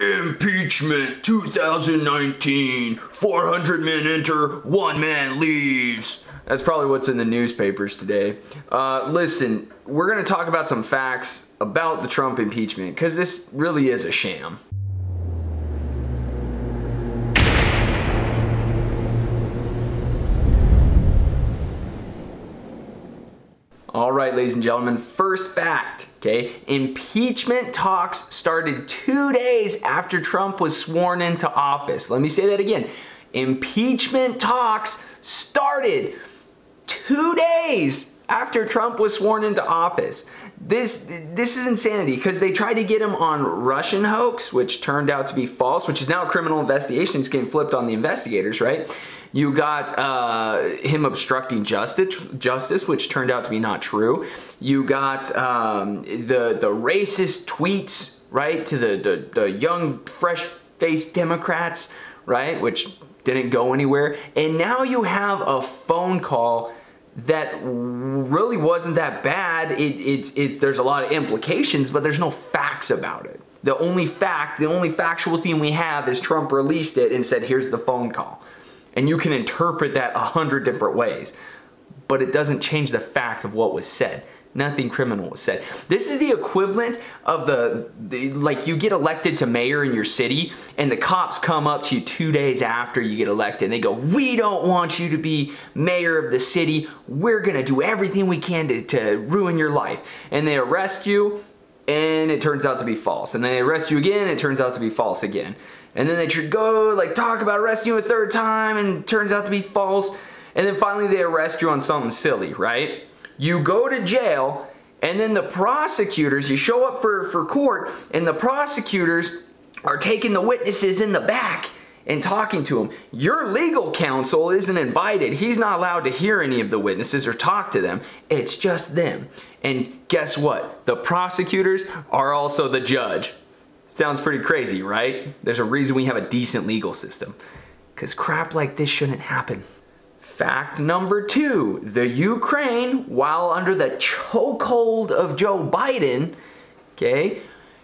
Impeachment 2019. 400 men enter, 1 man leaves. That's probably what's in the newspapers today. Listen, we're going to talk about some facts about the Trump impeachment because this really is a sham. All right, ladies and gentlemen, first fact, okay? Impeachment talks started 2 days after Trump was sworn into office. Let me say that again. Impeachment talks started 2 days after Trump was sworn into office. This is insanity because they tried to get him on Russian hoax, which turned out to be false, which is now a criminal investigation. It's getting flipped on the investigators, right? You got him obstructing justice, which turned out to be not true. You got the racist tweets, right, to the young, fresh-faced Democrats, right, which didn't go anywhere. And now you have a phone call that really wasn't that bad. There's a lot of implications, but there's no facts about it. The only factual thing we have is Trump released it and said, here's the phone call. And you can interpret that 100 different ways, but it doesn't change the fact of what was said. Nothing criminal was said. This is the equivalent of like you get elected to mayor in your city and the cops come up to you 2 days after you get elected and they go, we don't want you to be mayor of the city. We're gonna do everything we can to ruin your life. And they arrest you and it turns out to be false. And they arrest you again, it turns out to be false again. And then they go like talk about arresting you a third time and it turns out to be false. And then finally they arrest you on something silly, right? You go to jail and then the prosecutors, you show up for court and the prosecutors are taking the witnesses in the back and talking to them. Your legal counsel isn't invited. He's not allowed to hear any of the witnesses or talk to them. It's just them. And guess what? The prosecutors are also the judge. Sounds pretty crazy, right? There's a reason we have a decent legal system. Because crap like this shouldn't happen. Fact number 2, the Ukraine, while under the chokehold of Joe Biden, okay,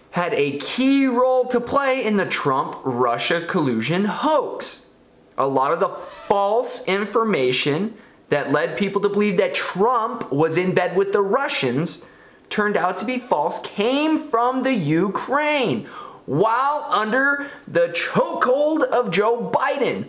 had a key role to play in the Trump-Russia collusion hoax. A lot of the false information that led people to believe that Trump was in bed with the Russians turned out to be false, came from the Ukraine while under the chokehold of Joe Biden.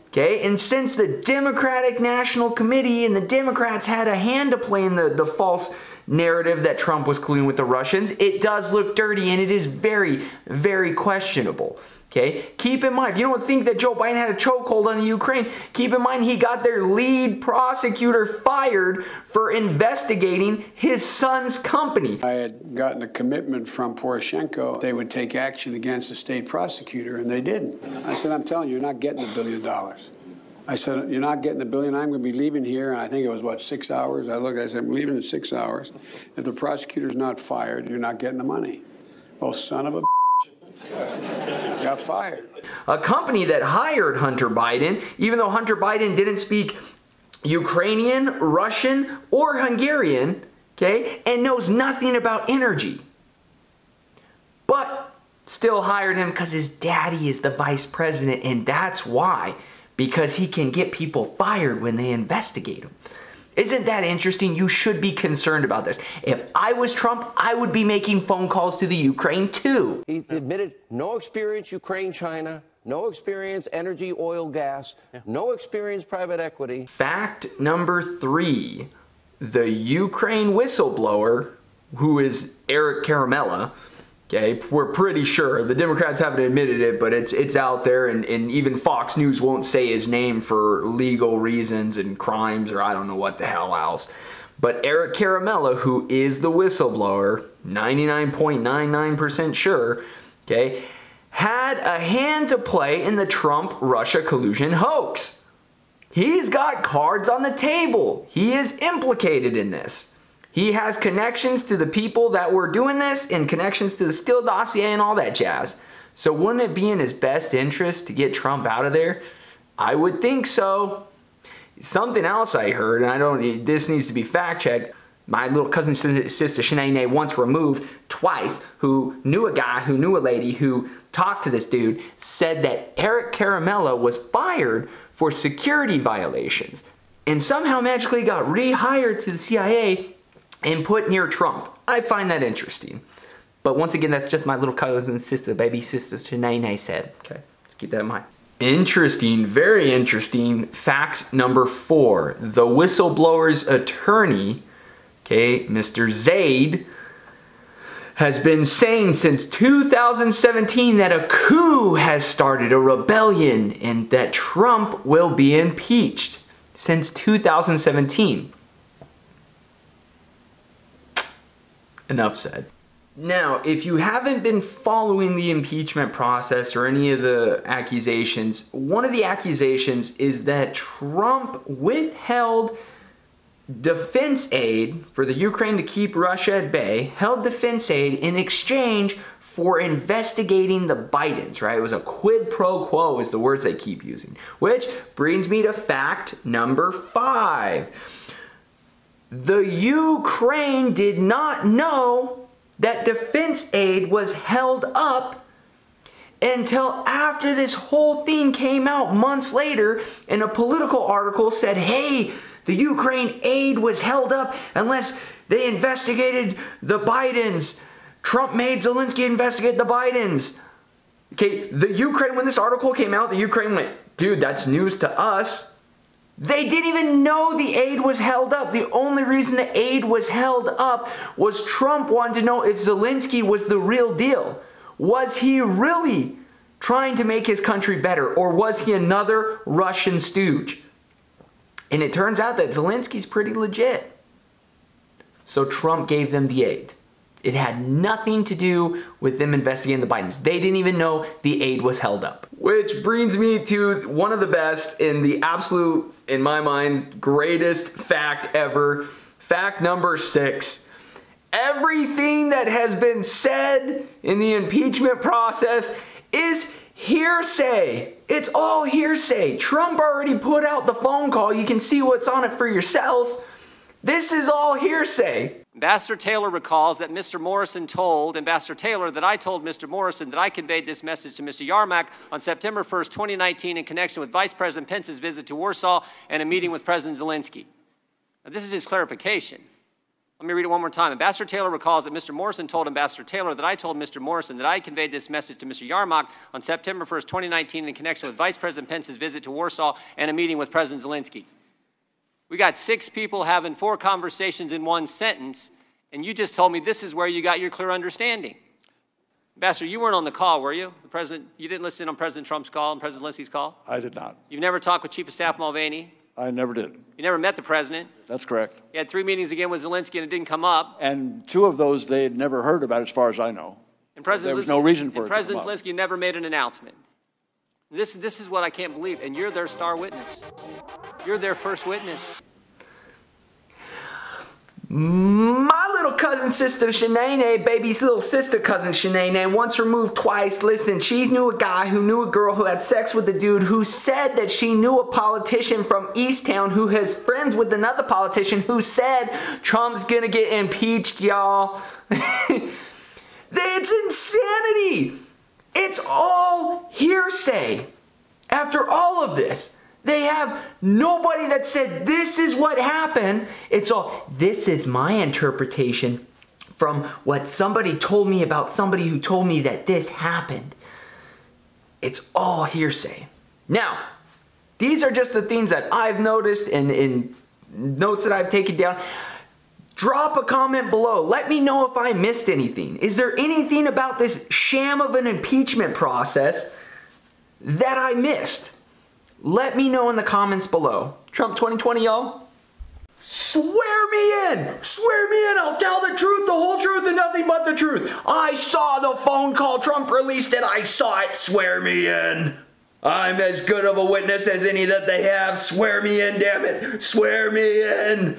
Okay, and since the Democratic National Committee and the Democrats had a hand to play in the false narrative that Trump was colluding with the Russians, it does look dirty and it is very, very questionable. Okay, keep in mind, if you don't think that Joe Biden had a chokehold on the Ukraine, keep in mind he got their lead prosecutor fired for investigating his son's company. I had gotten a commitment from Poroshenko they would take action against the state prosecutor, and they didn't. I said, I'm telling you, you're not getting $1 billion. I said, you're not getting $1 billion. I'm going to be leaving here, and I think it was, what, 6 hours? I said, I'm leaving in 6 hours. If the prosecutor's not fired, you're not getting the money. Oh, son of a got fired. A company that hired Hunter Biden, even though Hunter Biden didn't speak Ukrainian, Russian, or Hungarian, okay, and knows nothing about energy, but still hired him because his daddy is the vice president, and that's why, because he can get people fired when they investigate him. Isn't that interesting? You should be concerned about this. If I was Trump, I would be making phone calls to the Ukraine too. He admitted no experience Ukraine, China, no experience energy, oil, gas, no experience private equity. Fact number 3, the Ukraine whistleblower, who is Eric Caramella, okay, we're pretty sure, the Democrats haven't admitted it, but it's out there, and even Fox News won't say his name for legal reasons and crimes or I don't know what the hell else. But Eric Caramella, who is the whistleblower, 99.99% sure, okay, had a hand to play in the Trump-Russia collusion hoax. He's got cards on the table. He is implicated in this. He has connections to the people that were doing this and connections to the Steele dossier and all that jazz. So wouldn't it be in his best interest to get Trump out of there? I would think so. Something else I heard, and this needs to be fact checked. My little cousin's sister Shanae once removed twice, who knew a guy who knew a lady who talked to this dude, said that Eric Caramella was fired for security violations and somehow magically got rehired to the CIA and put near Trump. I find that interesting. But once again, that's just my little cousin sister, baby sister Shanae said. Okay, keep that in mind. Interesting, very interesting. Fact number 4. The whistleblower's attorney, okay, Mr. Zaid, has been saying since 2017 that a coup has started, a rebellion, and that Trump will be impeached. Since 2017. Enough said. Now, if you haven't been following the impeachment process or any of the accusations, one of the accusations is that Trump withheld defense aid for the Ukraine to keep Russia at bay, held defense aid in exchange for investigating the Bidens, right? It was a quid pro quo is the words they keep using. Which brings me to fact number 5. The Ukraine did not know that defense aid was held up until after this whole thing came out months later, and a political article said, hey, the Ukraine aid was held up unless they investigated the Bidens. Trump made Zelensky investigate the Bidens. Okay, the Ukraine, when this article came out, the Ukraine went, dude, that's news to us. They didn't even know the aid was held up. The only reason the aid was held up was Trump wanted to know if Zelensky was the real deal. Was he really trying to make his country better, or was he another Russian stooge? And it turns out that Zelensky's pretty legit. So Trump gave them the aid. It had nothing to do with them investigating the Bidens. They didn't even know the aid was held up. Which brings me to one of the best and the absolute, in my mind, greatest fact ever. Fact number 6. Everything that has been said in the impeachment process is hearsay. It's all hearsay. Trump already put out the phone call. You can see what's on it for yourself. This is all hearsay. Ambassador Taylor recalls that Mr. Morrison told Ambassador Taylor that I told Mr. Morrison that I conveyed this message to Mr. Yarmak on September 1st, 2019 in connection with Vice President Pence's visit to Warsaw and a meeting with President Zelensky. Now, this is his clarification. Let me read it one more time. Ambassador Taylor recalls that Mr. Morrison told Ambassador Taylor that I told Mr. Morrison that I conveyed this message to Mr. Yarmak on September 1st, 2019 in connection with Vice President Pence's visit to Warsaw and a meeting with President Zelensky. We got 6 people having 4 conversations in one sentence, and you just told me this is where you got your clear understanding. Ambassador, you weren't on the call, were you? You didn't listen on President Trump's call and President Zelensky's call? I did not. You've never talked with Chief of Staff Mulvaney? I never did. You never met the president? That's correct. You had 3 meetings again with Zelensky and it didn't come up. And 2 of those they had never heard about as far as I know. And President there was no reason for it to come President up. Zelensky never made an announcement. This is what I can't believe, and you're their star witness. You're their first witness. My little cousin sister Shanae, baby's little sister cousin Shanae, once removed twice. Listen, she knew a guy who knew a girl who had sex with a dude who said that she knew a politician from Easttown who has friends with another politician who said Trump's gonna get impeached, y'all. It's insanity. It's all hearsay. After all of this, they have nobody that said this is what happened. It's all, this is my interpretation from what somebody told me about somebody who told me that this happened. It's all hearsay. Now, these are just the things that I've noticed and in notes that I've taken down. Drop a comment below. Let me know if I missed anything. Is there anything about this sham of an impeachment process that I missed? Let me know in the comments below. Trump 2020, y'all. Swear me in! Swear me in! I'll tell the truth, the whole truth, and nothing but the truth. I saw the phone call. Trump released it. I saw it. Swear me in. I'm as good of a witness as any that they have. Swear me in, damn it. Swear me in.